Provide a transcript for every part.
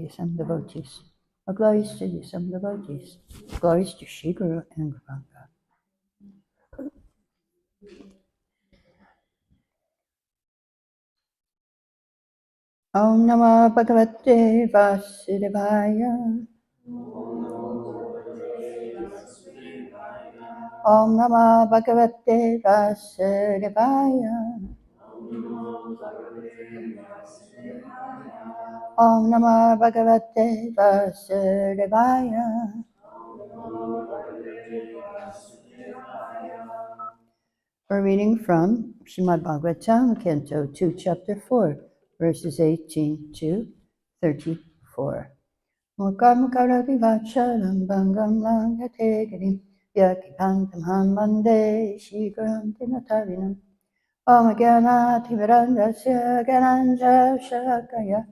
to some devotees. All glories to some devotees. Glories to Shri Guru and Gauranga. Om Namah Bhagavate Vasudevaya. Om Namah Bhagavate Vasudevaya. Om Namah Bhagavate Vasudevaya. We're reading from Srimad-Bhagavatam, Canto 2, Chapter 4, verses 18 to 34. Mukam karati vacharam bangam langate girim yakipantam hanmande shikram tinatavinam Om Gyanati Virandasya Gyananja Shakaya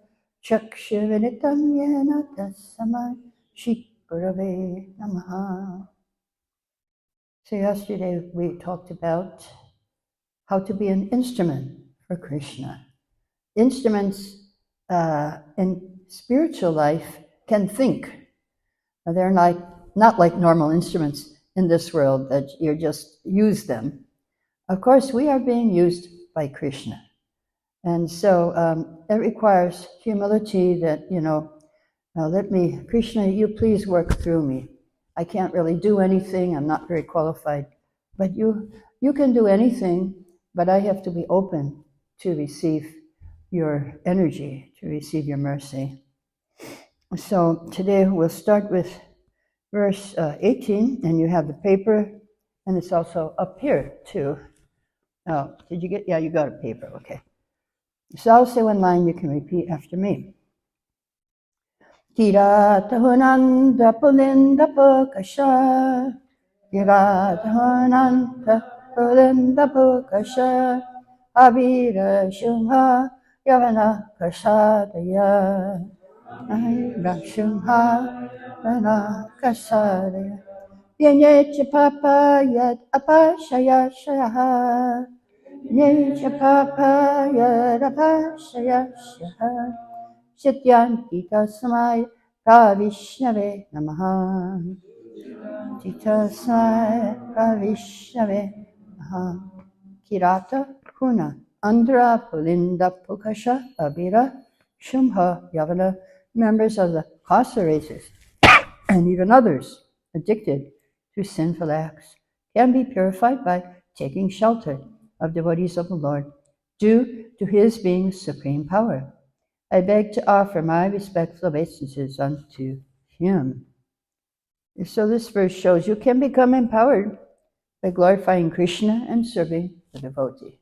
Chakshivinitam Yena Tasamai Shri Gurave Namaha. So yesterday we talked about how to be an instrument for Krishna. Instruments in spiritual life can think. They're not like normal instruments in this world that you just use them. Of course, we are being used by Krishna. And so it requires humility that, Krishna, you please work through me. I can't really do anything. I'm not very qualified. But you can do anything, but I have to be open to receive your energy, to receive your mercy. So today we'll start with verse 18, and you have the paper, and it's also up here too. Oh, did you get? Yeah, you got a paper, okay. So I'll say one line, you can repeat after me. Tiratahunanda pulinda pukasha. Tiratahunanda pulinda pukasha. Avira shumha yavana kasadaya. Avira shumha yavana kasadaya. Yenyecha papa yad apashaya shayaha. Yenyecha papa yad apashaya shayaha. Shityanti tasmai pravishnave namaha. Titasmai pravishnave namaha. Kirata kuna andhra pulinda pukasha abira shumha yavana. Members of the Khasa races and even others addicted to sinful acts can be purified by taking shelter of devotees of the Lord due to his being supreme power. I beg to offer my respectful obeisances unto him. So this verse shows you can become empowered by glorifying Krishna and serving the devotee.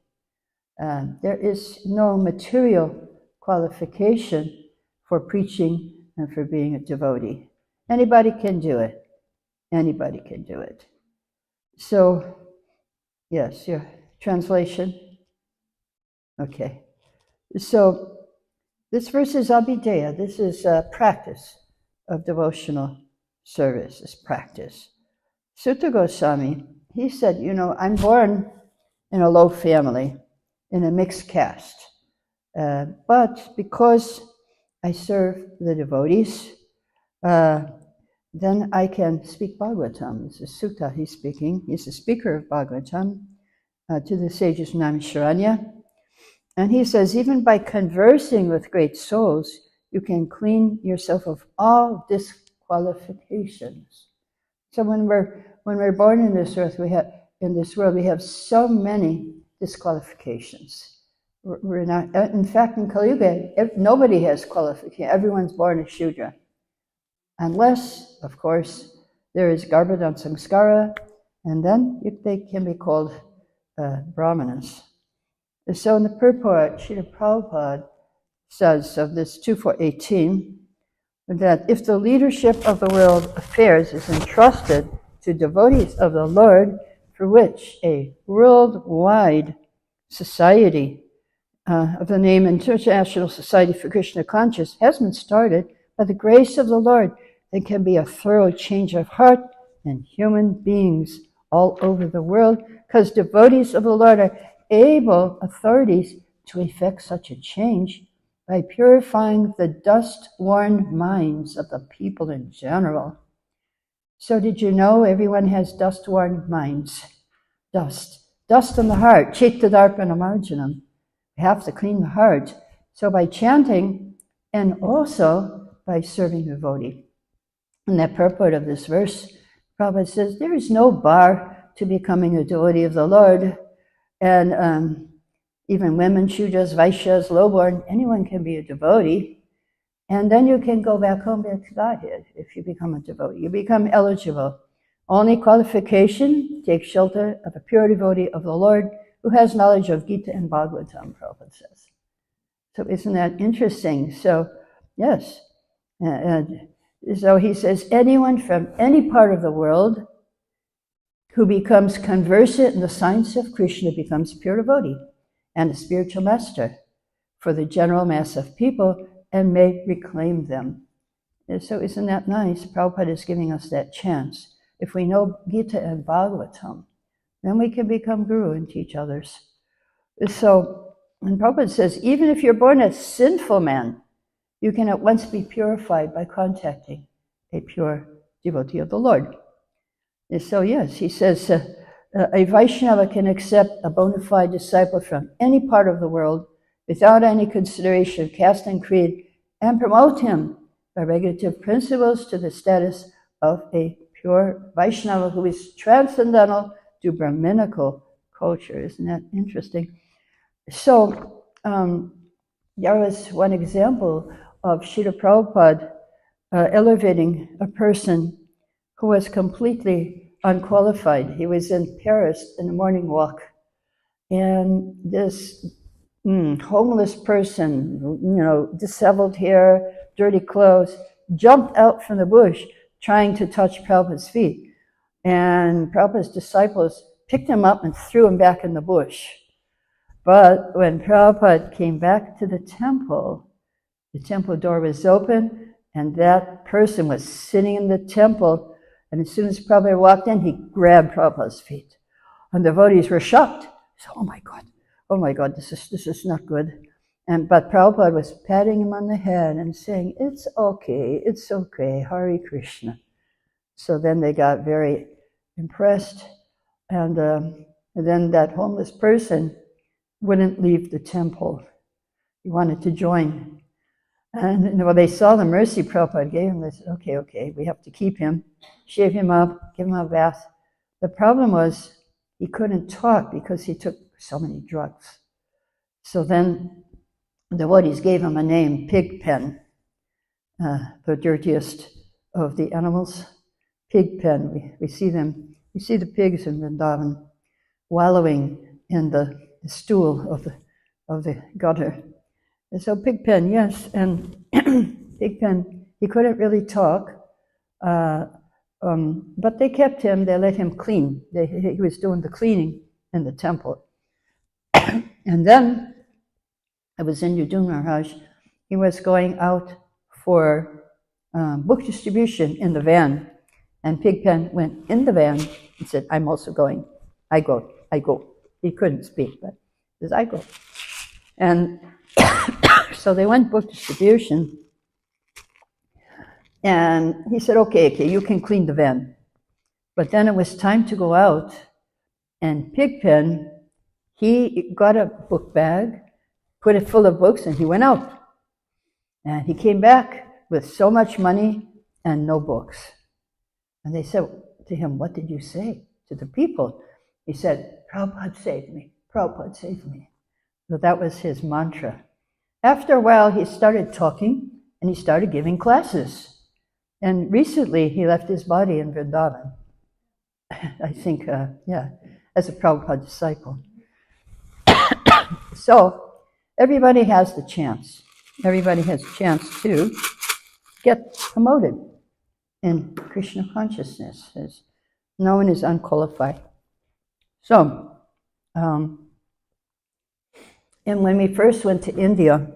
There is no material qualification for preaching and for being a devotee. Anybody can do it. Anybody can do it. So, yes, your translation. Okay. So, this verse is abhideya. This is a practice of devotional service, is practice. Sutta Goswami, he said, I'm born in a low family, in a mixed caste. But because I serve the devotees, then I can speak Bhagavatam. This is Sutta he's speaking. He's the speaker of Bhagavatam to the sages Naimisharanya. And he says, even by conversing with great souls, you can clean yourself of all disqualifications. So when we're born in this earth, in this world, we have so many disqualifications. We're not. In fact, in Kali Yuga, nobody has qualification. Everyone's born a Shudra, unless, of course, there is Garbhadam Samskara, and then they can be called Brahmanas. So in the purport, Srila Prabhupada says of this 2418 that if the leadership of the world affairs is entrusted to devotees of the Lord, for which a worldwide society of the name International Society for Krishna Conscious has been started, by the grace of the Lord, there can be a thorough change of heart in human beings all over the world, because devotees of the Lord are able authorities to effect such a change by purifying the dust-worn minds of the people in general. So did you know everyone has dust-worn minds? Dust in the heart, Chittadarpana Marjanam. We have to clean the heart. So by chanting and also by serving the devotee. In the purport of this verse, Prabhupada says, there is no bar to becoming a devotee of the Lord. And even women, Shudras, Vaishyas, lowborn, anyone can be a devotee. And then you can go back home to Godhead if you become a devotee. You become eligible. Only qualification, take shelter of a pure devotee of the Lord who has knowledge of Gita and Bhagavatam, Prabhupada says. So isn't that interesting? So, yes. And so he says, anyone from any part of the world who becomes conversant in the science of Krishna becomes pure devotee and a spiritual master for the general mass of people and may reclaim them. And so isn't that nice? Prabhupada is giving us that chance. If we know Gita and Bhagavatam, then we can become guru and teach others. So, and Prabhupada says, even if you're born a sinful man, you can at once be purified by contacting a pure devotee of the Lord. And so yes, he says, a Vaishnava can accept a bona fide disciple from any part of the world without any consideration of caste and creed, and promote him by regulative principles to the status of a pure Vaishnava who is transcendental to Brahminical culture. Isn't that interesting? So there was one example of Srila Prabhupada elevating a person who was completely unqualified. He was in Paris in a morning walk, and this homeless person, disheveled hair, dirty clothes, jumped out from the bush trying to touch Prabhupada's feet. And Prabhupada's disciples picked him up and threw him back in the bush. But when Prabhupada came back to the temple door was open, and that person was sitting in the temple. And as soon as Prabhupada walked in, he grabbed Prabhupada's feet. And the devotees were shocked. So, oh my God, this is not good. But Prabhupada was patting him on the head and saying, it's okay, Hare Krishna. So then they got very impressed. And then that homeless person wouldn't leave the temple. He wanted to join. And when they saw the mercy Prabhupada gave him, they said, okay, we have to keep him, shave him up, give him a bath. The problem was he couldn't talk because he took so many drugs. So then the devotees gave him a name, Pigpen, the dirtiest of the animals. Pigpen, we see the pigs in Vrindavan wallowing in the stool of the gutter. And so Pigpen, yes, and Pigpen, he couldn't really talk, but they kept him, they let him clean. He was doing the cleaning in the temple. And then, I was in Yudhun Maharaj, he was going out for book distribution in the van, and Pigpen went in the van and said, I'm also going. I go. He couldn't speak, but he says, I go. And so they went book distribution, and he said, okay, you can clean the van. But then it was time to go out, and Pigpen, he got a book bag, put it full of books, and he went out. And he came back with so much money and no books. And they said to him, what did you say to the people? He said, Prabhupada saved me. Prabhupada saved me. So that was his mantra. After a while, he started talking, and he started giving classes. And recently, he left his body in Vrindavan. I think, as a Prabhupada disciple. So, everybody has the chance. Everybody has a chance to get promoted in Krishna consciousness. No one is unqualified. So, and when we first went to India,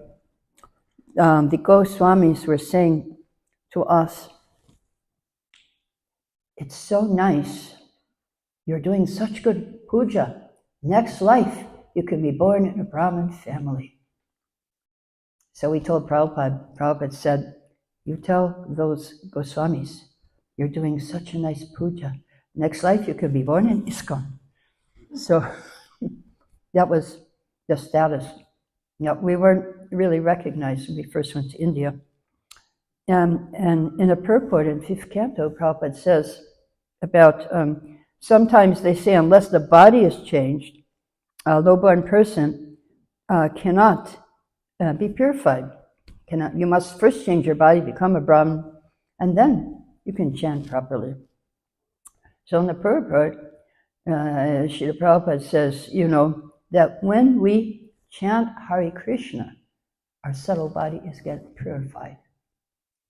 the Goswamis were saying to us, it's so nice. You're doing such good puja. Next life, you can be born in a Brahmin family. So we told Prabhupada said, you tell those Goswamis, you're doing such a nice puja. Next life you could be born in ISKCON. So that was the status. We weren't really recognized when we first went to India. And in a purport in 5th canto, Prabhupada says about sometimes they say unless the body is changed, a low-born person cannot be purified. You must first change your body, become a Brahmin, and then you can chant properly. So in the purport, Srila Prabhupada says, that when we chant Hare Krishna, our subtle body is getting purified.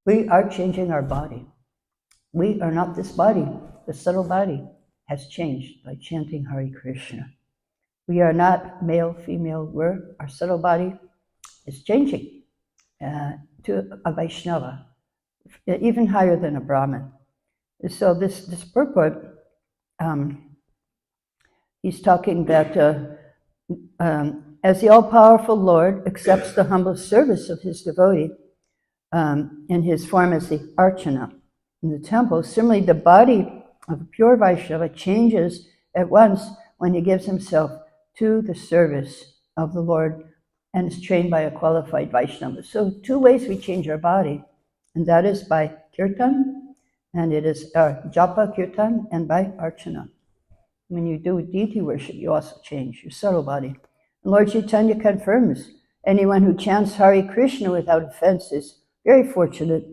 We are changing our body. We are not this body. The subtle body has changed by chanting Hare Krishna. We are not male, female, our subtle body is changing to a Vaishnava, even higher than a Brahmin. So this purport, he's talking that as the all-powerful Lord accepts the humble service of his devotee in his form as the Archana in the temple, similarly the body of a pure Vaishnava changes at once when he gives himself to the service of the Lord and is trained by a qualified Vaishnava. So 2 ways we change our body, and that is by kirtan, and it is japa kirtan, and by archana. When you do deity worship, you also change your subtle body. And Lord Chaitanya confirms anyone who chants Hare Krishna without offense is very fortunate.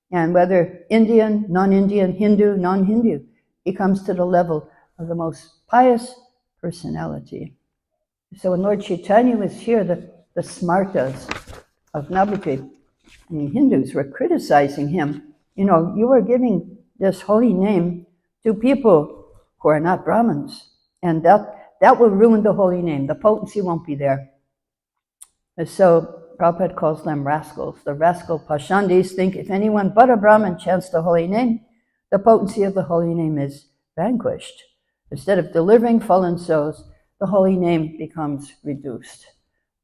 And whether Indian, non-Indian, Hindu, non-Hindu, he comes to the level of the most pious personality. So when Lord Chaitanya was here, the smartas of Navadvip, Hindus were criticizing him. You are giving this holy name to people who are not Brahmins, and that will ruin the holy name. The potency won't be there. And so Prabhupada calls them rascals. The rascal Pashandis think if anyone but a Brahmin chants the holy name, the potency of the holy name is vanquished. Instead of delivering fallen souls, the holy name becomes reduced.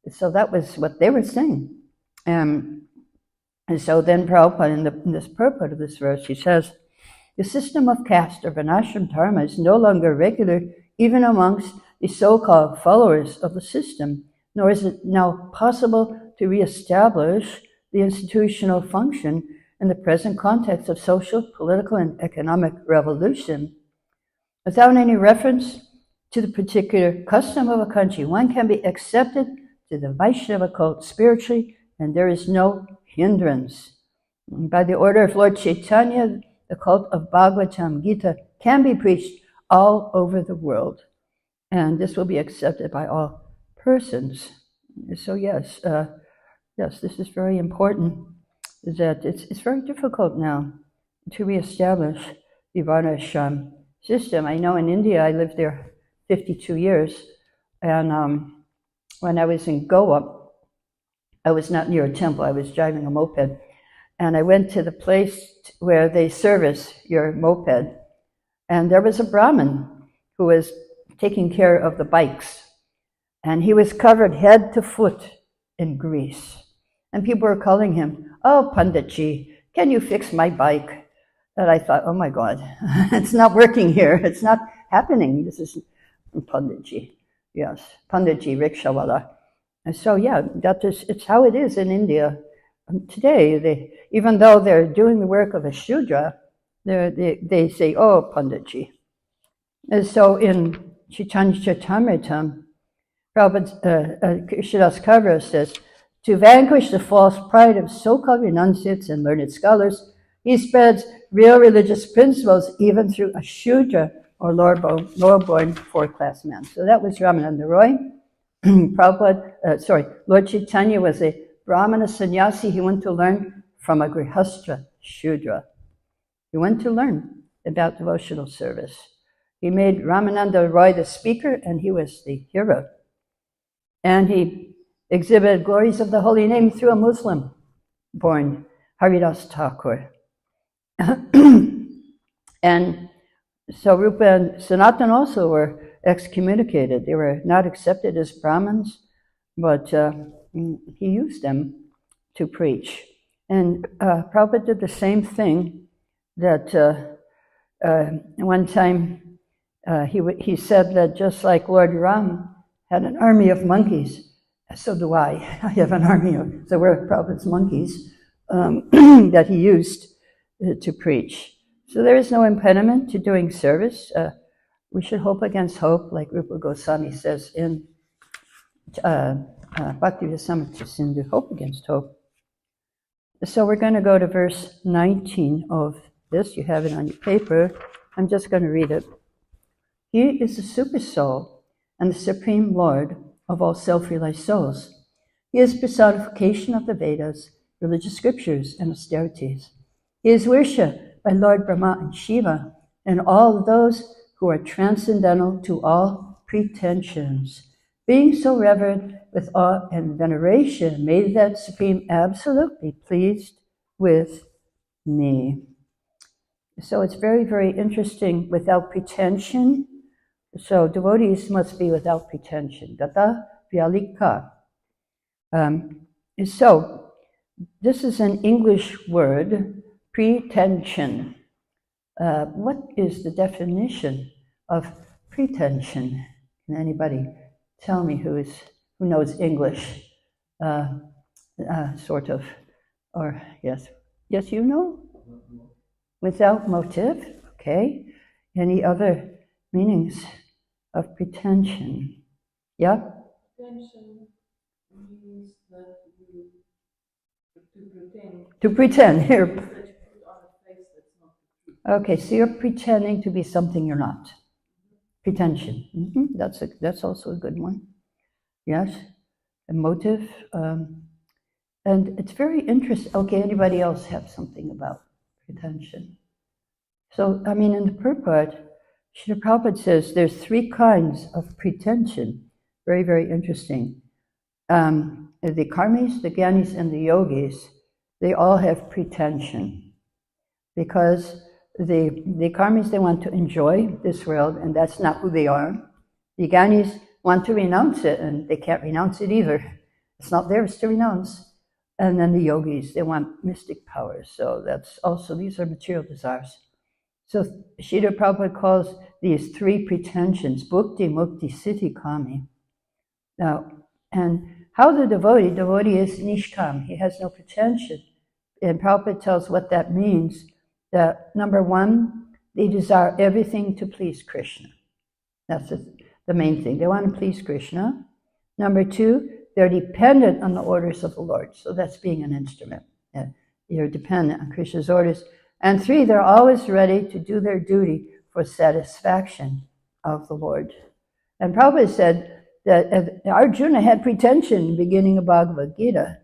So that was what they were saying. And so then Prabhupada, in this purport of this verse, he says, the system of caste or Varnashram dharma is no longer regular even amongst the so-called followers of the system, nor is it now possible to reestablish the institutional function in the present context of social, political, and economic revolution. Without any reference to the particular custom of a country, one can be accepted to the Vaishnava cult spiritually, and there is no hindrance. By the order of Lord Chaitanya, the cult of Bhagavatam Gita can be preached all over the world, and this will be accepted by all persons. So yes, this is very important, that it's very difficult now to reestablish the Varnashram system. I know in India, I lived there 52 years, and when I was in Goa, I was not near a temple, I was driving a moped, and I went to the place where they service your moped, and there was a Brahmin who was taking care of the bikes, and he was covered head to foot in grease. And people were calling him, "Oh, Panditji, can you fix my bike?" And I thought, oh my God, it's not working here. It's not happening. This is Panditji. Yes, Panditji, Rikshawala. And so, yeah, it's how it is in India. Today, even though they're doing the work of a Shudra, they say, oh, Panditji. And so in Chaitanya Charitamrita, Prabhupada, Krishnadas Kavira says, to vanquish the false pride of so-called renunciates and learned scholars, he spreads real religious principles even through a Shudra or lower-born fourth-class man. So that was Ramananda Roy. Lord Chaitanya was a Brahmana sannyasi. He went to learn from a Grihastra Shudra. He went to learn about devotional service. He made Ramananda Roy the speaker, and he was the hero. And he exhibited glories of the holy name through a Muslim-born Haridas Thakur. And so Rupa and Sanatan also were excommunicated. They were not accepted as Brahmins, but he used them to preach. And Prabhupada did the same thing that one time he said that just like Lord Ram had an army of monkeys, so do I. I have an army of, so we're Prabhupada's monkeys that he used to preach. So there is no impediment to doing service. We should hope against hope, like Rupa Goswami says in Bhakti-Rasamrita Sindhu, hope against hope. So we're going to go to verse 19 of this. You have it on your paper. I'm just going to read it. He is the super soul and the supreme Lord of all self-realized souls. He is personification of the Vedas, religious scriptures, and austerities. He is worshipped by Lord Brahma and Shiva and all those who are transcendental to all pretensions. Being so revered with awe and veneration, may that Supreme Absolute be pleased with me. So it's very, very interesting, without pretension. So devotees must be without pretension. Gata vyalika. So this is an English word, pretension. What is the definition of pretension? Can anybody tell me who knows English? Sort of, or yes, you know? Without motive, okay. Any other meanings of pretension? Yeah? Pretension means that you pretend. To pretend, here. That you put on a face that's not the truth. Okay, so you're pretending to be something you're not. Pretension. That's also a good one. Yes, a motive. And it's very interesting. Okay, anybody else have something about pretension? So, I mean, in the purport, Srila Prabhupada says there's 3 kinds of pretension. Very, very interesting. The karmis, the gyanis, and the yogis, they all have pretension. Because the karmis, they want to enjoy this world, and that's not who they are. The gyanis want to renounce it, and they can't renounce it either. It's not theirs to renounce. And then the yogis, they want mystic powers. So that's also, these are material desires. So Srila Prabhupada calls these 3 pretensions, bhukti, mukti, siddhi, kami. Now, and how the devotee is nishkam, he has no pretension. And Prabhupada tells what that means, that number 1, they desire everything to please Krishna. That's the main thing. They want to please Krishna. Number 2, they're dependent on the orders of the Lord. So that's being an instrument. You're dependent on Krishna's orders. And 3, they're always ready to do their duty for satisfaction of the Lord. And Prabhupada said that Arjuna had pretension in the beginning of Bhagavad Gita.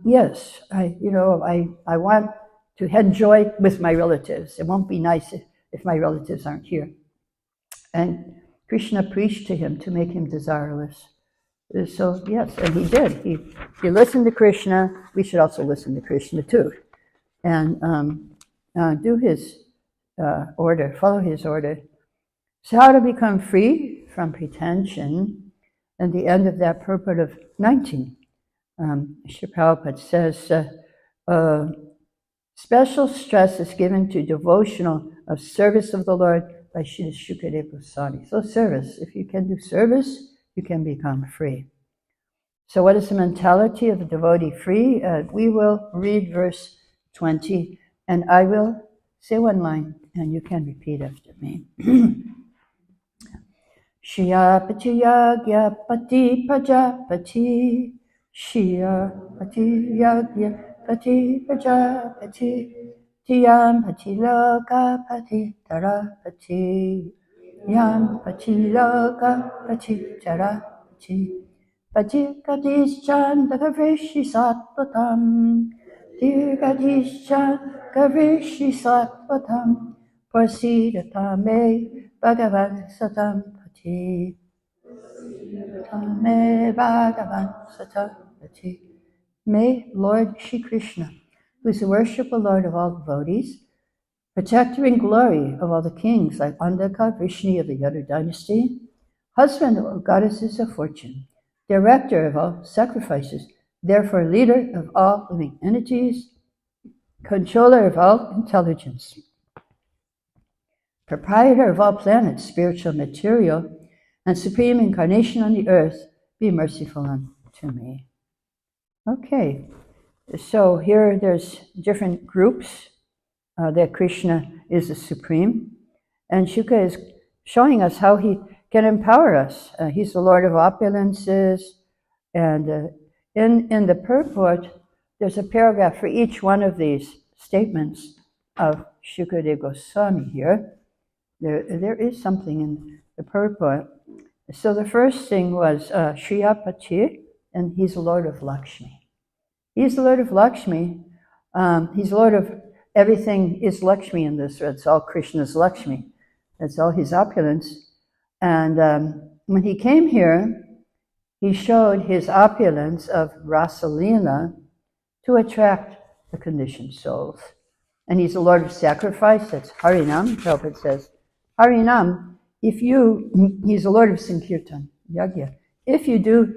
Yes, I want to enjoy with my relatives. It won't be nice if my relatives aren't here. And Krishna preached to him to make him desireless. So yes, and he did. He listened to Krishna. We should also listen to Krishna too, and do his order, follow his order. So how to become free from pretension? And the end of that purport of 19, Srila Prabhupada says, special stress is given to devotional of service of the Lord by Srila Sukadeva Goswami. So service, if you can do service, you can become free. So what is the mentality of the devotee free? We will read verse 20, and I will say one line, and you can repeat after me. Shriya Pati Yagya Pati Prajapati, Shriya Pati Yagya Pati Prajapati, Tiyam Pati Loka Pati Tarapati, Yam Pati Loka Pati Tarapati, Pati Kadishchan Gavrishi Sattvatam, Dirgadishchan Gavrishi Sattvatam, Prasidatame Bhagavan Satam Pati, Tame Bhagavan Satam Pati. May Lord Shri Krishna, who is the worshipful Lord of all devotees, protector and glory of all the kings like Andaka, Vrishni of the Yadu dynasty, husband of all goddesses of fortune, director of all sacrifices, therefore leader of all living entities, controller of all intelligence, proprietor of all planets, spiritual, material, and supreme incarnation on the earth, be merciful unto me. Okay, so here there's different groups that Krishna is the supreme, and Shuka is showing us how he can empower us. He's the Lord of opulences, and in the purport, there's a paragraph for each one of these statements of Sukadeva Goswami here. There is something in the purport. So the first thing was Shriyapati, and he's the Lord of Lakshmi. He's the Lord of Lakshmi. He's the Lord of everything is Lakshmi in this. It's all Krishna's Lakshmi. That's all his opulence. And when he came here, he showed his opulence of Rasalila to attract the conditioned souls. And he's the Lord of sacrifice. That's Harinam. Prabhupada says, Harinam, he's the Lord of Sankirtan, Yagya. If you do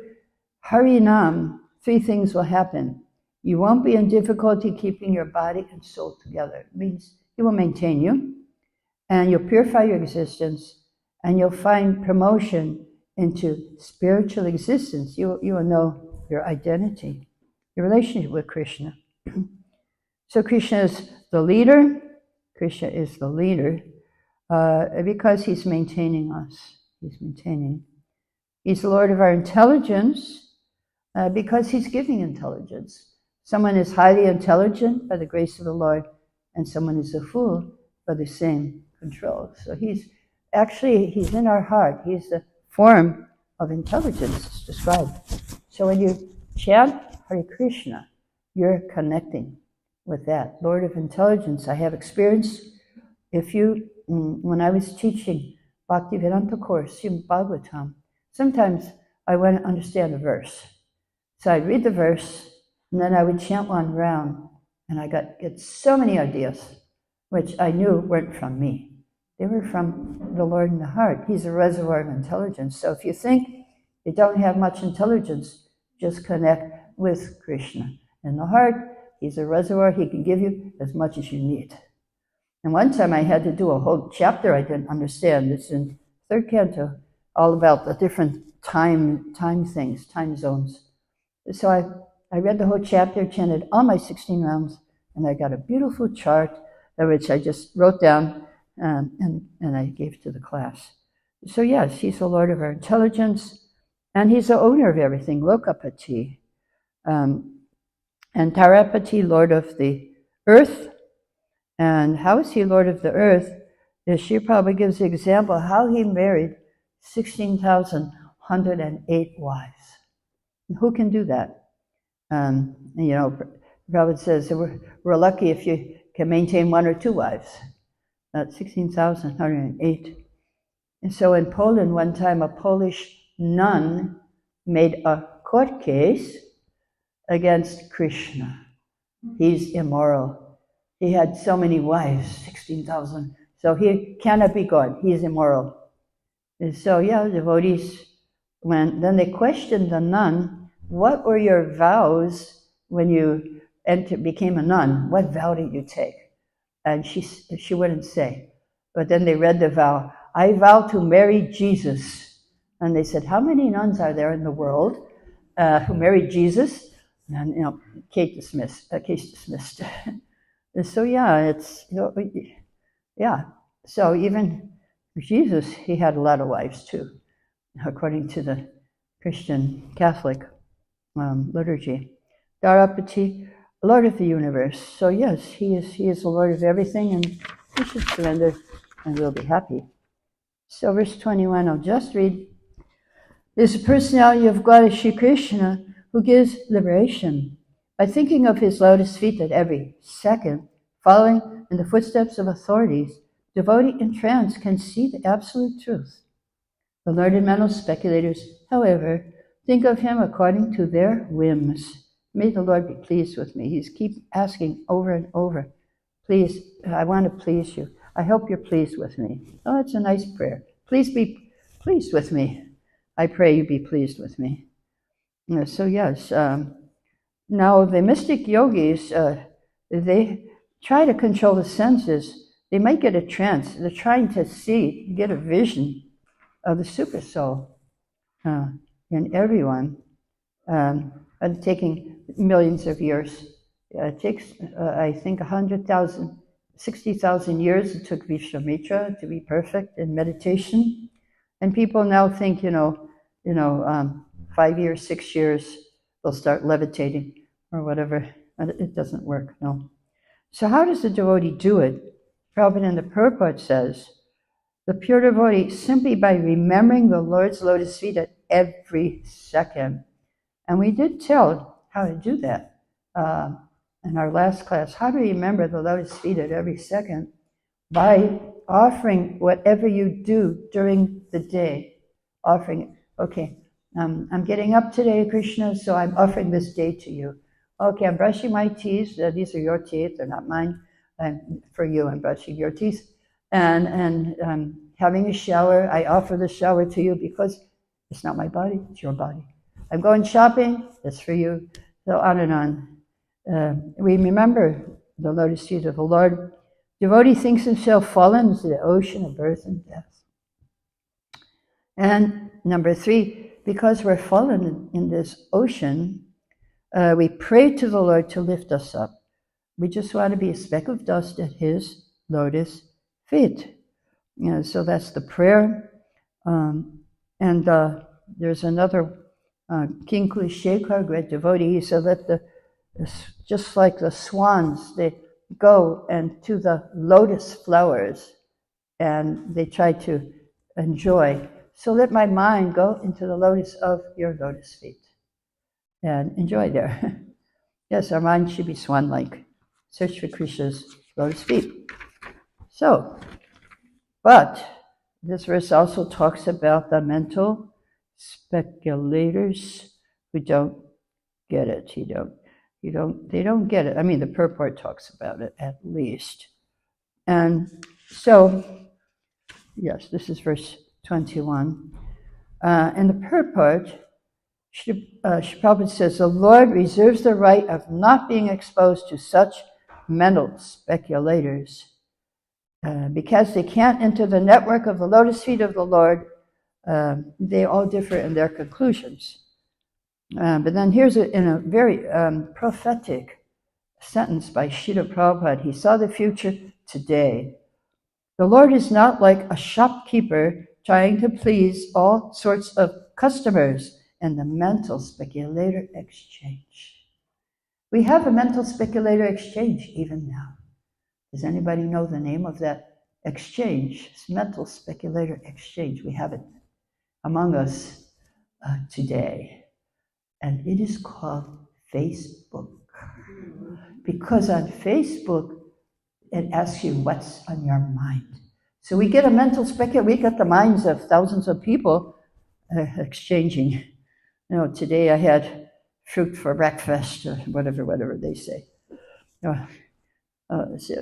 Harinam, three things will happen. You won't be in difficulty keeping your body and soul together. It means he will maintain you, and you'll purify your existence, and you'll find promotion into spiritual existence. You will know your identity, your relationship with Krishna. So Krishna is the leader. Krishna is the leader because he's maintaining us. He's maintaining. He's the Lord of our intelligence because he's giving intelligence. Someone is highly intelligent by the grace of the Lord, and someone is a fool by the same control. So he's in our heart. He's the form of intelligence, it's described. So when you chant Hare Krishna, you're connecting with that. Lord of intelligence, I have experience. When I was teaching Bhaktivedanta course, Srimad-Bhagavatam, sometimes I wouldn't understand a verse. So I'd read the verse, and then I would chant one round, and I get so many ideas, which I knew weren't from me. They were from the Lord in the heart. He's a reservoir of intelligence. So if you think you don't have much intelligence, just connect with Krishna. In the heart, he's a reservoir. He can give you as much as you need. And one time I had to do a whole chapter I didn't understand. It's in third canto, all about the different time things, time zones. So I read the whole chapter, chanted all my 16 rounds, and I got a beautiful chart, which I just wrote down and I gave to the class. So yes, he's the Lord of our intelligence, and he's the owner of everything, Lokapati. And Tarapati, Lord of the earth. And how is he Lord of the earth? She probably gives the example how he married 16,108 wives. Who can do that? Prabhupada says we're lucky if you can maintain one or two wives. That's 16,108. And so in Poland, one time a Polish nun made a court case against Krishna. He's immoral. He had so many wives, 16,000. So he cannot be God. He is immoral. And so, devotees then they questioned the nun, what were your vows when you became a nun? What vow did you take? And she wouldn't say. But then they read the vow, I vow to marry Jesus. And they said, how many nuns are there in the world who married Jesus? And, case dismissed. So So even Jesus, he had a lot of wives too, according to the Christian Catholic liturgy. Dharapati, Lord of the universe. So yes, he is the Lord of everything, and we should surrender, and we'll be happy. So verse 21, I'll just read. There's a personality of God, Shri Krishna, who gives liberation by thinking of his lotus feet at every second, following in the footsteps of authorities. Devotee in trance can see the absolute truth. The learned mental speculators, however, think of him according to their whims. May the Lord be pleased with me. He's keep asking over and over, please, I want to please you. I hope you're pleased with me. Oh, it's a nice prayer. Please be pleased with me. I pray you be pleased with me. So yes, Now, the mystic yogis, they try to control the senses. They might get a trance. They're trying to see, get a vision of the super soul in everyone. And taking millions of years. It takes, I think, 100,000, 60,000 years it took Vishwamitra to be perfect in meditation. And people now think, 5 years, 6 years, they'll start levitating or whatever. It doesn't work, no. So how does the devotee do it? Prabhupada in the purport says, the pure devotee, simply by remembering the Lord's lotus feet at every second. And we did tell how to do that in our last class. How to remember the lotus feet at every second? By offering whatever you do during the day. Offering, okay, I'm getting up today, Krishna, so I'm offering this day to you. Okay, I'm brushing my teeth. These are your teeth, they're not mine. For you, I'm brushing your teeth. And having a shower, I offer the shower to you because it's not my body, it's your body. I'm going shopping, that's for you. So on and on. We remember the lotus feet of the Lord. Devotee thinks himself fallen into the ocean of birth and death. And number 3, because we're fallen in this ocean, we pray to the Lord to lift us up. We just want to be a speck of dust at his lotus feet. So that's the prayer. And there's another King Kulishekar, great devotee, he said that just like the swans, they go and to the lotus flowers and they try to enjoy. So let my mind go into the lotus of your lotus feet and enjoy there. Yes, our mind should be swan-like. Search for Krishna's lotus feet. So, but this verse also talks about the mental speculators who don't get it. They don't get it. I mean, the purport talks about it at least. And so, yes, this is verse 21. And the purport, Prabhupada says, the Lord reserves the right of not being exposed to such mental speculators because they can't enter the network of the lotus feet of the Lord. They all differ in their conclusions. But then here's in a very prophetic sentence by Srila Prabhupada. He saw the future today. The Lord is not like a shopkeeper trying to please all sorts of customers in the mental speculator exchange. We have a mental speculator exchange even now. Does anybody know the name of that exchange? It's mental speculator exchange. We have it among us today. And it is called Facebook. Because on Facebook, it asks you what's on your mind. So we get a mental speculator, we get the minds of thousands of people exchanging. Today I had fruit for breakfast, or whatever they say. So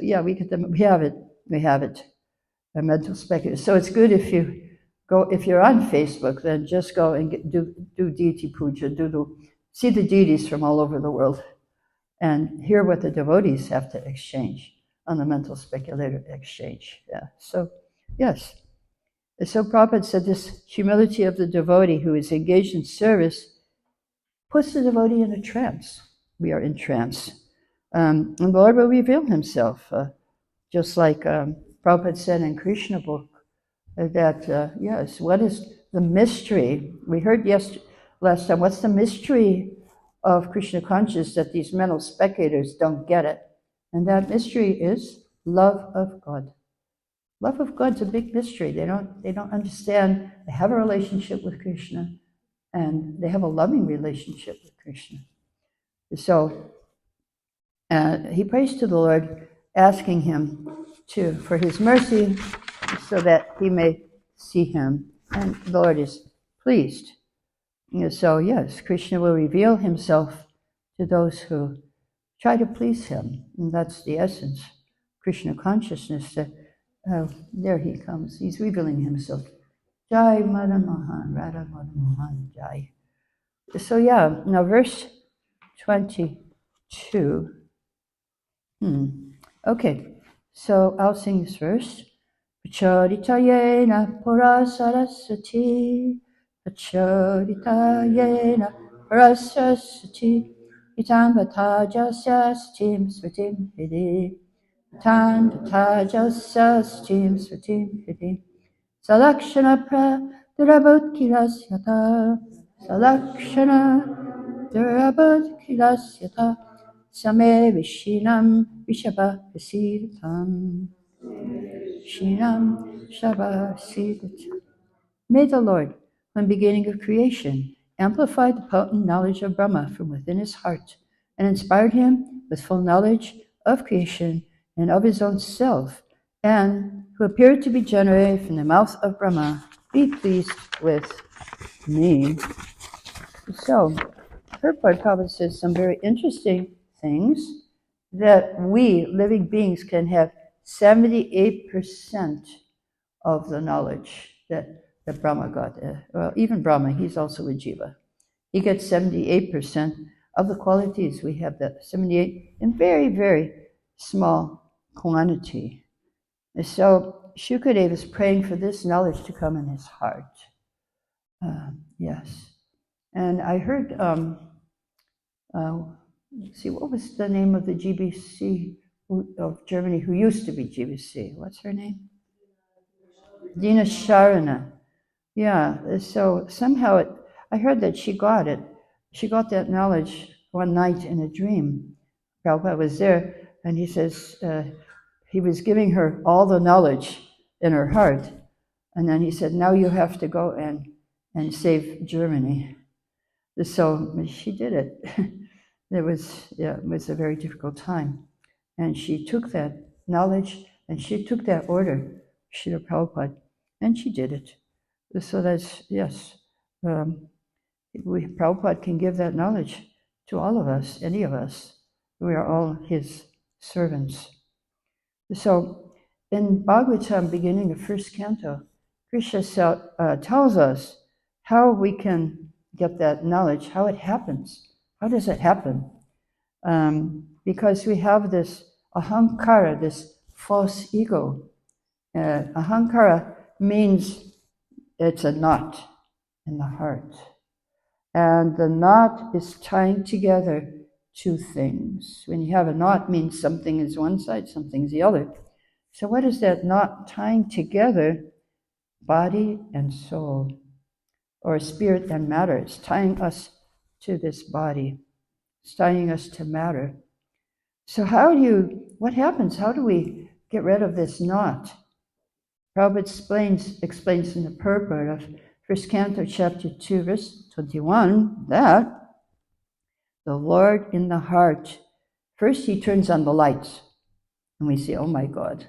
yeah, we have it, a mental speculator. So it's good if you're on Facebook, then just go and do deity puja, see the deities from all over the world, and hear what the devotees have to exchange on the mental speculator exchange. Yeah. So, yes. So Prabhupada said this humility of the devotee who is engaged in service puts the devotee in a trance. We are in trance. And the Lord will reveal himself, just like Prabhupada said in Krishna book, that, yes, what is the mystery? We heard last time, what's the mystery of Krishna consciousness that these mental speculators don't get it? And that mystery is love of God. Love of God's a big mystery. They don't understand. They have a relationship with Krishna, and they have a loving relationship with Krishna. So he prays to the Lord, asking him for his mercy, so that he may see him, and the Lord is pleased. So yes, Krishna will reveal himself to those who try to please him, and that's the essence. Krishna consciousness. There he comes. He's revealing himself. Jai Madan Mohan, Radha Madan Mohan Jai. So yeah, now verse 22. Okay, so I'll sing this verse. Pacharitayena pura saraswati, Pacharitayena pura saraswati, Itam bhatajasya satim svatim hidi, Itam bhatajasya satim svatim hidi, Salakshana pradurabhutkilasyata, Salakshana durabhutkilasyata, Same vishinam vishaba visitam. Shinam Shaba Siddhata. May the Lord, when beginning of creation, amplified the potent knowledge of Brahma from within his heart and inspired him with full knowledge of creation and of his own self, and who appeared to be generated from the mouth of Brahma, be pleased with me. So, Purport probably says some very interesting things that we, living beings, can have 78% of the knowledge that Brahma got. Well, even Brahma, he's also a jiva. He gets 78% of the qualities. We have that 78 in very, very small quantity. And so Sukadeva is praying for this knowledge to come in his heart. Yes. And I heard, let's see, what was the name of the GBC of Germany who used to be GBC? What's her name? Dina Sharana. Yeah, so somehow I heard that she got it. She got that knowledge one night in a dream. Prabhupada was there, and he says he was giving her all the knowledge in her heart. And then he said, now you have to go and save Germany. So she did it. It was a very difficult time. And she took that knowledge and she took that order, Srila Prabhupada, and she did it. So that's, yes, Prabhupada can give that knowledge to all of us, any of us. We are all his servants. So in Bhagavatam, beginning of first canto, Krishna tells us how we can get that knowledge, how it happens. How does it happen? Because we have this ahankara, this false ego. Ahankara means it's a knot in the heart. And the knot is tying together two things. When you have a knot, it means something is one side, something's the other. So what is that knot tying together? Body and soul, or spirit and matter. It's tying us to this body. It's tying us to matter. So what happens? How do we get rid of this knot? Prabhupada explains in the purport of First Canto, Chapter 2, verse 21, that the Lord in the heart, first he turns on the lights, and we see, oh my God,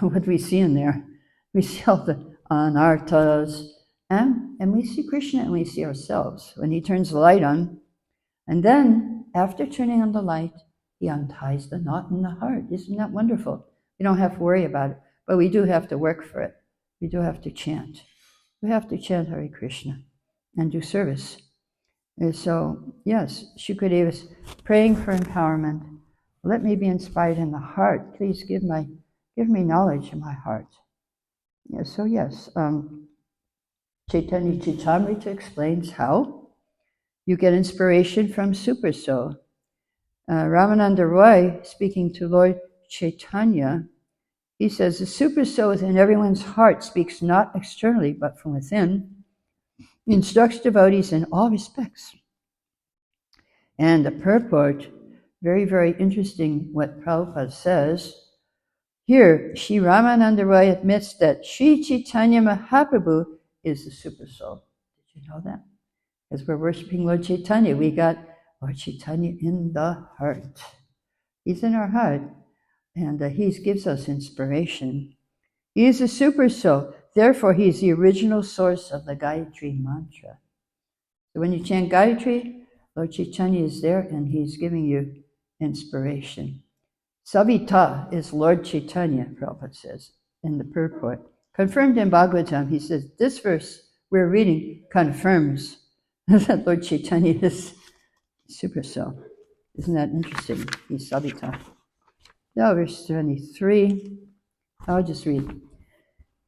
what do we see in there? We see all the anarthas, and we see Krishna and we see ourselves when he turns the light on. And then, after turning on the light, he unties the knot in the heart. Isn't that wonderful? We don't have to worry about it, but we do have to work for it. We do have to chant. We have to chant Hare Krishna and do service. And so, yes, Sukadeva is praying for empowerment. Let me be inspired in the heart. Please give me knowledge in my heart. Yeah, so yes, Chaitanya Chaitamrita explains how you get inspiration from Super Soul. Ramananda Roy, speaking to Lord Chaitanya, he says, the Super Soul within everyone's heart speaks not externally, but from within, instructs devotees in all respects. And the purport, very, very interesting what Prabhupada says. Here, Sri Ramananda Roy admits that Sri Chaitanya Mahaprabhu is the Super Soul. Did you know that? As we're worshiping Lord Chaitanya, we got Lord Chaitanya in the heart. He's in our heart, and he gives us inspiration. He is the Super Soul. Therefore, he is the original source of the Gayatri mantra. So when you chant Gayatri, Lord Chaitanya is there, and he's giving you inspiration. Savita is Lord Chaitanya, Prabhupada says in the purport. Confirmed in Bhagavatam, he says, this verse we're reading confirms that Lord Chaitanya is Super Soul. Isn't that interesting? Sabita. Now, verse 23. I'll just read.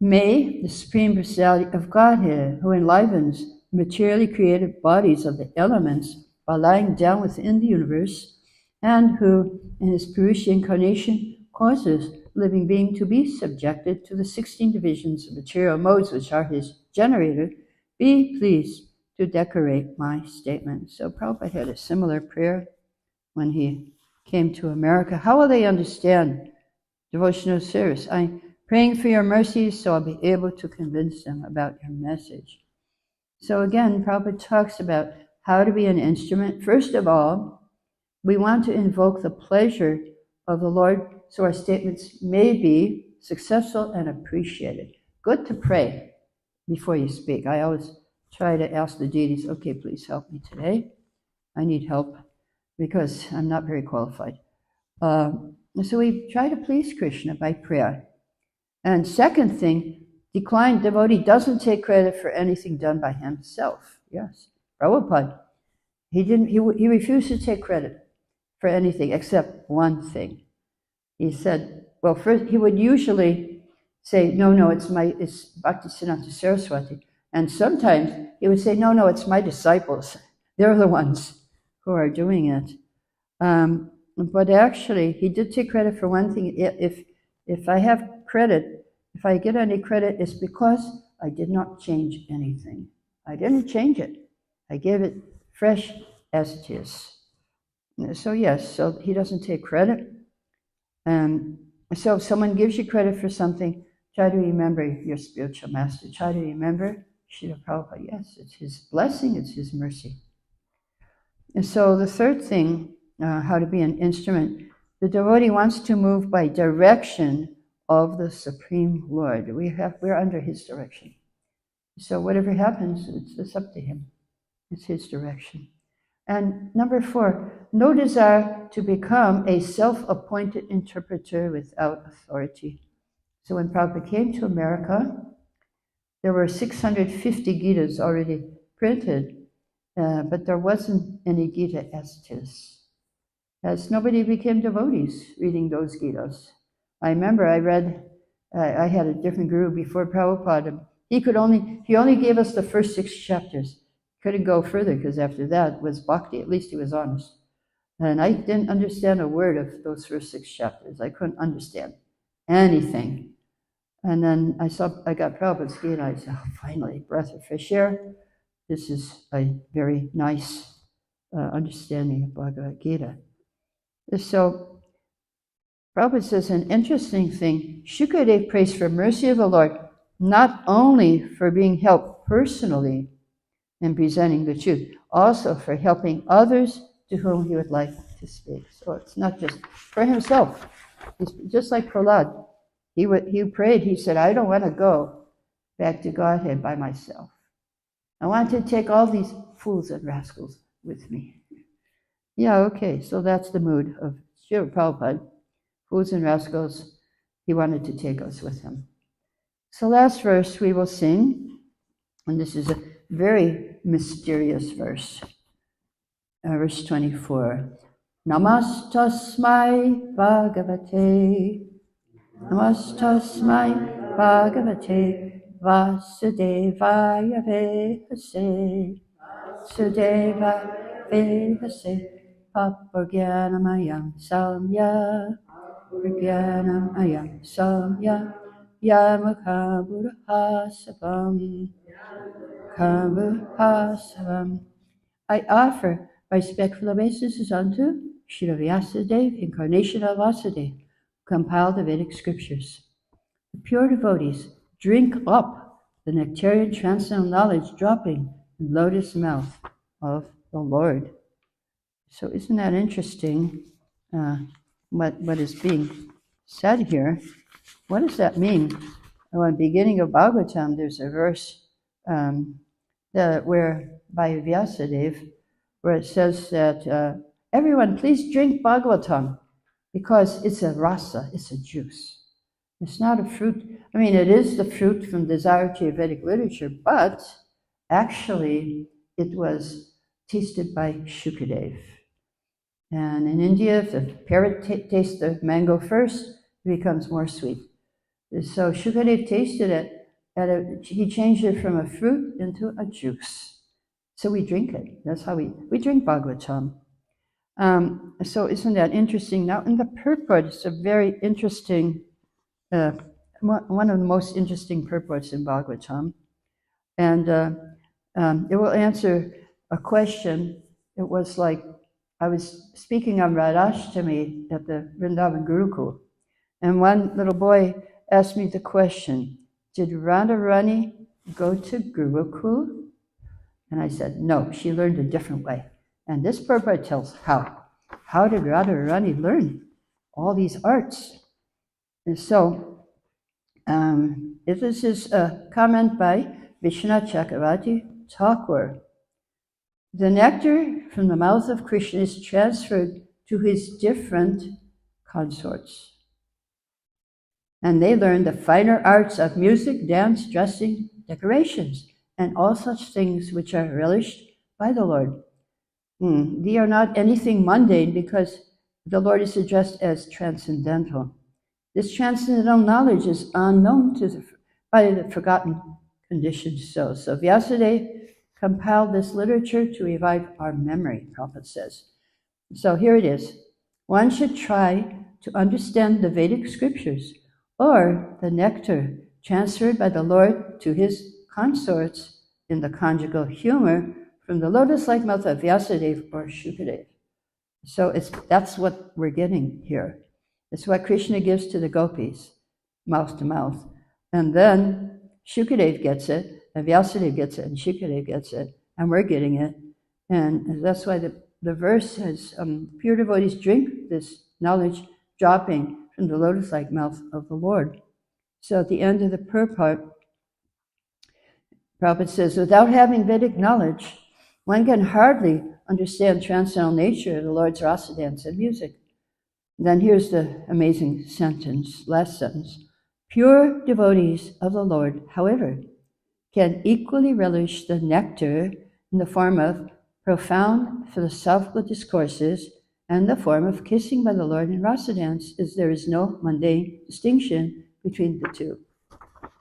May the Supreme Personality of Godhead, who enlivens materially created bodies of the elements by lying down within the universe, and who, in his Purush incarnation, causes living being to be subjected to the 16 divisions of material modes which are his generator, be pleased to decorate my statement. So Prabhupada had a similar prayer when he came to America. How will they understand devotional service? I'm praying for your mercies so I'll be able to convince them about your message. So again, Prabhupada talks about how to be an instrument. First of all, we want to invoke the pleasure of the Lord so our statements may be successful and appreciated. Good to pray before you speak. I always try to ask the deities, okay, please help me today. I need help because I'm not very qualified. So we try to please Krishna by prayer. And second thing, declined devotee doesn't take credit for anything done by himself. Yes, Prabhupada, he refused to take credit for anything except one thing. He said, well, first he would usually say, no, it's Bhaktisiddhanta Saraswati. And sometimes he would say, no, it's my disciples. They're the ones who are doing it. But actually, he did take credit for one thing. If I have credit, if I get any credit, it's because I did not change anything. I didn't change it. I gave it fresh as it is. So yes, so he doesn't take credit. So if someone gives you credit for something, try to remember your spiritual master. Try to remember Srila Prabhupada. Yes, it's his blessing, it's his mercy. And so the third thing, how to be an instrument, the devotee wants to move by direction of the Supreme Lord. We're under his direction. So whatever happens, it's up to him. It's his direction. And number 4, no desire to become a self-appointed interpreter without authority. So when Prabhupada came to America, there were 650 Gitas already printed, but there wasn't any Gita Estes, as nobody became devotees reading those Gitas. I remember I had a different guru before Prabhupada. He only gave us the first 6 chapters. Couldn't go further because after that was bhakti. At least he was honest. And I didn't understand a word of those first 6 chapters. I couldn't understand anything. And then I got Prabhupada's Gita, and I said, oh, finally, breath of fresh air. This is a very nice understanding of Bhagavad Gita. So Prabhupada says an interesting thing, Sukadeva prays for mercy of the Lord, not only for being helped personally in presenting the truth, also for helping others to whom he would like to speak. So it's not just for himself. It's just like Prahlad. He prayed, he said, I don't want to go back to Godhead by myself. I want to take all these fools and rascals with me. Yeah, okay, so that's the mood of Srila Prabhupada. Fools and rascals, he wanted to take us with him. So last verse we will sing, and this is a very mysterious verse. Verse 24. Namastasmai Bhagavate. Namastasmai Bhagavate Vasudevaya Vehase. Sudeva Vehase. Papagyanamaya Samya. Papagyanamaya Samya. Yamakaburahasavam. Kaburahasavam. I offer respectful obeisances unto Srila Vyasadeva, incarnation of Vasudeva, who compiled the Vedic scriptures. The pure devotees drink up the nectarian transcendental knowledge dropping in the lotus mouth of the Lord. So isn't that interesting, what is being said here? What does that mean? Well, in the beginning of Bhagavatam, there's a verse where by Vyasadeva, where it says that everyone please drink Bhagavatam because it's a rasa, it's a juice. It's not a fruit. I mean, it is the fruit from desire to Vedic literature, but actually it was tasted by Sukadeva. And in India, if the parrot tastes the mango first, it becomes more sweet. So Sukadeva tasted it, and he changed it from a fruit into a juice. So we drink it. That's how we drink Bhagavatam. So isn't that interesting? Now in the purport, it's a very interesting, one of the most interesting purports in Bhagavatam. And it will answer a question. It was like, I was speaking on Radhashtami at the Vrindavan Gurukul, and one little boy asked me the question, did Radharani go to Gurukul? And I said, no, she learned a different way. And this purport tells how. How did Radharani learn all these arts? And so, this is a comment by Vishwanath Chakravarti Thakur. The nectar from the mouth of Krishna is transferred to his different consorts. And they learn the finer arts of music, dance, dressing, decorations, and all such things which are relished by the Lord. They are not anything mundane because the Lord is addressed as transcendental. This transcendental knowledge is unknown by the forgotten conditioned souls. So Vyasadeva compiled this literature to revive our memory, Prabhupada says. So here it is. One should try to understand the Vedic scriptures or the nectar transferred by the Lord to his consorts in the conjugal humor from the lotus-like mouth of Vyasadeva or Sukadeva. So that's what we're getting here. It's what Krishna gives to the gopis, mouth to mouth. And then Sukadeva gets it, and Vyasadeva gets it, and Sukadeva gets it, and we're getting it. And that's why the verse says, pure devotees drink this knowledge dropping from the lotus-like mouth of the Lord. So at the end of the purport, Prabhupada says, without having Vedic knowledge, one can hardly understand transcendental nature of the Lord's rasa dance and music. Then here's the amazing sentence, last sentence. Pure devotees of the Lord, however, can equally relish the nectar in the form of profound philosophical discourses and the form of kissing by the Lord in rasa dance, as there is no mundane distinction between the two.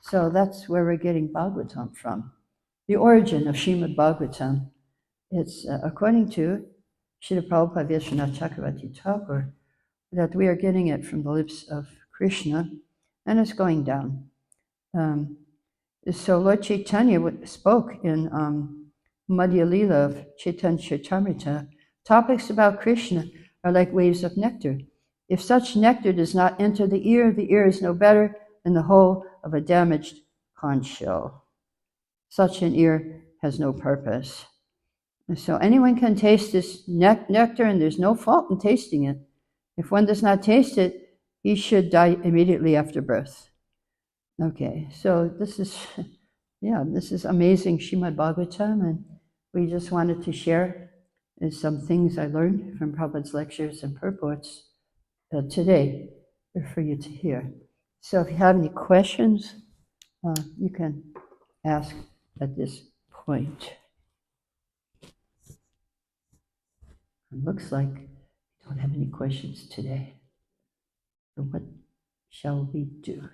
So that's where we're getting Bhagavatam from. The origin of Srimad-Bhagavatam. It's according to Srila Prabhupada Vishwanath Chakravarti Thakur, that we are getting it from the lips of Krishna, and it's going down. So Lord Chaitanya spoke in Madhya Lila of Chaitanya Charitamrita, topics about Krishna are like waves of nectar. If such nectar does not enter the ear is no better than the hole of a damaged conch shell. Such an ear has no purpose. And so anyone can taste this nectar, and there's no fault in tasting it. If one does not taste it, he should die immediately after birth. Okay, so this is amazing Srimad-Bhagavatam, and we just wanted to share some things I learned from Prabhupada's lectures and purports today for you to hear. So if you have any questions, you can ask at this point. It looks like we don't have any questions today. So what shall we do?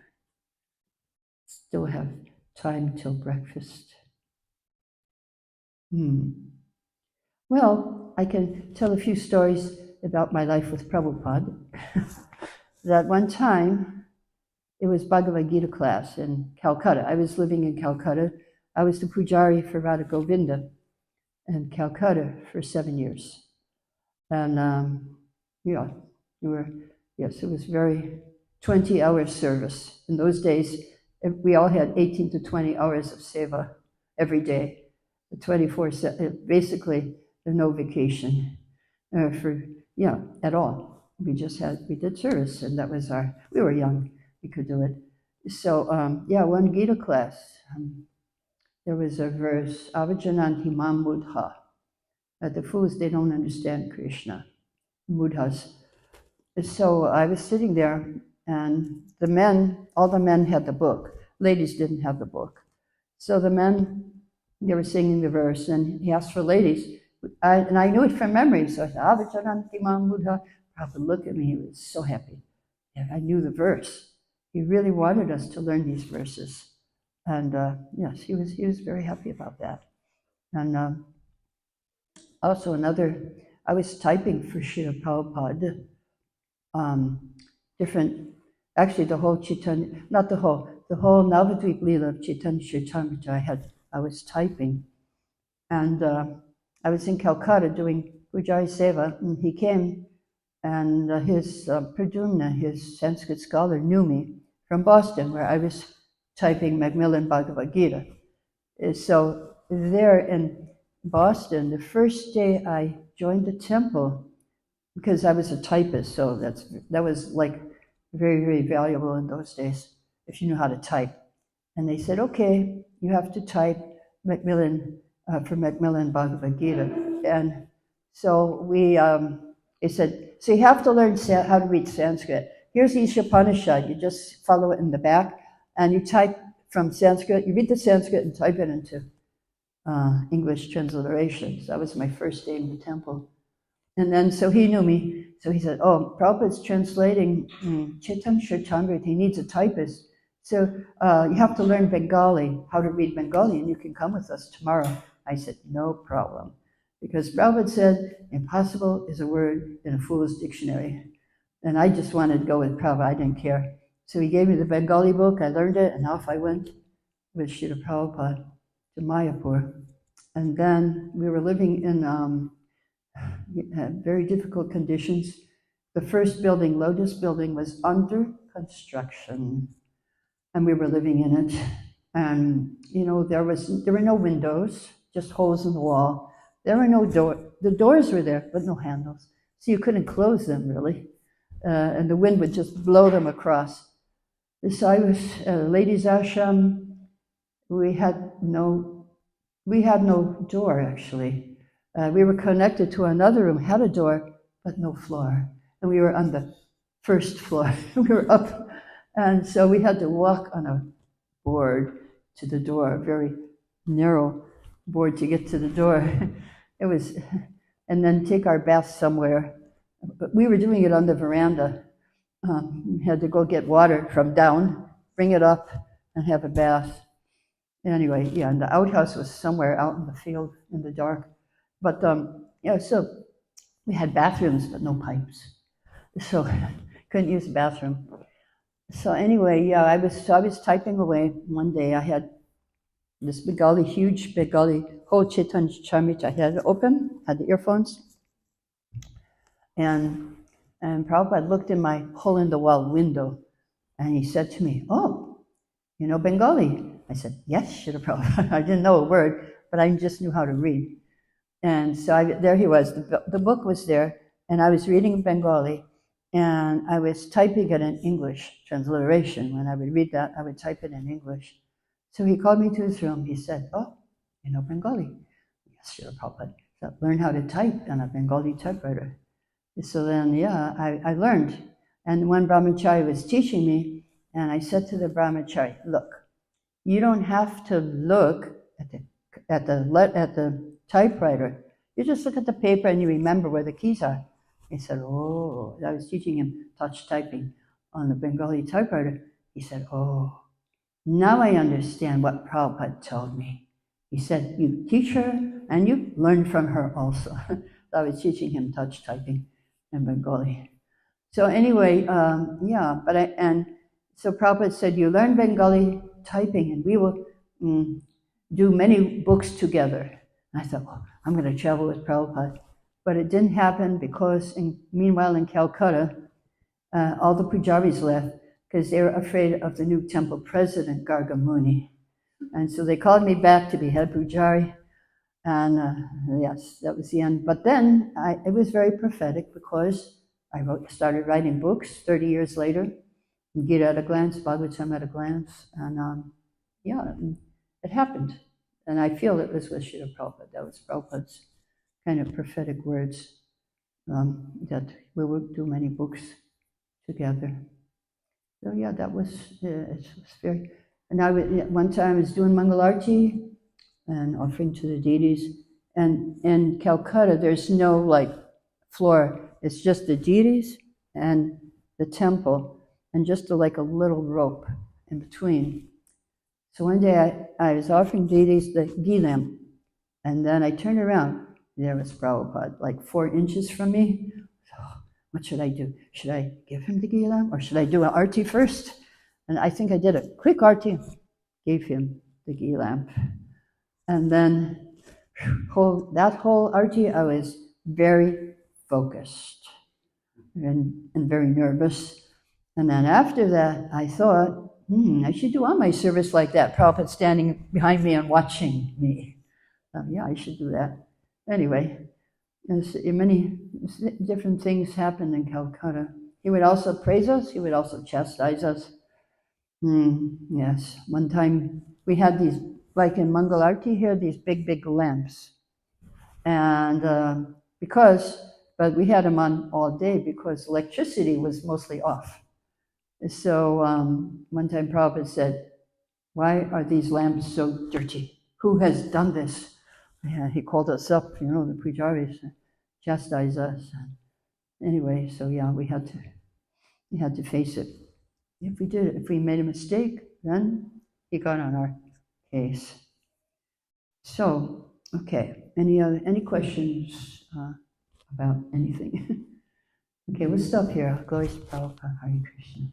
Still have time till breakfast. Well, I can tell a few stories about my life with Prabhupada. That one time, it was Bhagavad Gita class in Calcutta. I was living in Calcutta. I was the pujari for Radha Govinda in Calcutta for 7 years. And it was very 20-hour service. In those days, we all had 18 to 20 hours of seva every day, 24/7. Basically, there's no vacation at all. We did service, and that was we were young, we could do it. So, one Gita class, there was a verse, Avajananti Mam Mudha, that the fools, they don't understand Krishna, Mudhas. So I was sitting there, and all the men had the book. Ladies didn't have the book. So the men, they were singing the verse, and he asked for ladies. and I knew it from memory. So I said, Avacharanti Mam Buddha. Prabhupada looked at me, he was so happy. And I knew the verse. He really wanted us to learn these verses. And yes, he was very happy about that. And also I was typing for Srila Prabhupada, actually the whole Chaitanya, not the whole Navadvip Leela of Chaitanya Charitamrita I was typing. And I was in Calcutta doing Pujari Seva, and he came, and his Pradyumna, his Sanskrit scholar, knew me from Boston, where I was typing Macmillan Bhagavad Gita. So there in Boston, the first day I joined the temple, because I was a typist, so that was like very, very valuable in those days, if you knew how to type. And they said, okay, you have to type Macmillan, for Macmillan Bhagavad Gita. And so they said, so you have to learn how to read Sanskrit. Here's Isha Upanishad, you just follow it in the back, and you type from Sanskrit, you read the Sanskrit and type it into English transliterations. That was my first day in the temple. And then, so he knew me, so he said, oh, Prabhupada's translating Chaitanya Charitamrita, he needs a typist. So you have to learn Bengali, how to read Bengali, and you can come with us tomorrow. I said, no problem. Because Prabhupada said, impossible is a word in a fool's dictionary. And I just wanted to go with Prabhupada, I didn't care. So he gave me the Bengali book, I learned it, and off I went with Srila Prabhupada to Mayapur. And then we were living in very difficult conditions. The first building, Lotus Building, was under construction, and we were living in it. And there were no windows, just holes in the wall. There were no doors. The doors were there, but no handles, so you couldn't close them really, and the wind would just blow them across. So I was ladies' ashram. We had no door actually. We were connected to another room, had a door, but no floor. And we were on the first floor. We were up, and so we had to walk on a board to the door, a very narrow board to get to the door. It was, and then take our bath somewhere. But we were doing it on the veranda. We had to go get water from down, bring it up, and have a bath. Anyway, yeah, and the outhouse was somewhere out in the field in the dark. But so we had bathrooms, but no pipes. So couldn't use the bathroom. So anyway, yeah, I was typing away. One day I had this huge Bengali, whole Chaitanya Charitamrita. I had it open, had the earphones, and Prabhupada looked in my hole-in-the-wall window, and he said to me, oh, you know Bengali? I said, yes, Srila Prabhupada. I didn't know a word, but I just knew how to read. And so there he was. The book was there, and I was reading in Bengali, and I was typing it in English transliteration. When I would read that, I would type it in English. So he called me to his room. He said, oh, you know Bengali? Yes, Srila Prabhupada. So learn how to type on a Bengali typewriter. So then, yeah, I learned. And one brahmachari was teaching me, and I said to the brahmachari, look, you don't have to look at the typewriter. You just look at the paper and you remember where the keys are. He said, oh, I was teaching him touch typing on the Bengali typewriter. He said, oh, now I understand what Prabhupada told me. He said, you teach her and you learn from her also. I was teaching him touch typing in Bengali. So anyway, so Prabhupada said, you learn Bengali typing and we will do many books together. And I thought, well, I'm going to travel with Prabhupada. But it didn't happen because meanwhile in Calcutta, all the pujaris left because they were afraid of the new temple president, Garga Muni. And so they called me back to be head pujari. And yes, that was the end. But then it was very prophetic because I started writing books 30 years later. Gita at a glance, Bhagavatam at a glance. And it happened. And I feel it was with Srila Prabhupada. That was Prabhupada's kind of prophetic words that we would do many books together. So yeah, that was, it was very, and one time I was doing Mangalarti and offering to the deities, And in Calcutta, there's no like floor. It's just the deities and the temple, and just like a little rope in between. So one day I was offering deities the ghee lamp, and then I turned around. There was Prabhupada, like 4 inches from me. So what should I do? Should I give him the ghee lamp, or should I do an arti first? And I think I did a quick arti, gave him the ghee lamp. And then that whole arti, I was very focused and very nervous. And then after that, I thought, I should do all my service like that. Prabhupada standing behind me and watching me. Yeah, I should do that. Anyway, many different things happened in Calcutta. He would also praise us. He would also chastise us. Yes, one time we had these, like in Mangalarti here, these big lamps. And but we had them on all day because electricity was mostly off. So one time Prabhupada said, "Why are these lamps so dirty? Who has done this?" Yeah, he called us up, the pujaris, chastised us. Anyway, so yeah, we had to face it. If we made a mistake, then he got on our case. So, okay, any questions about anything? Okay, we'll stop here. Glory to Prabhupada, Hare Krishna.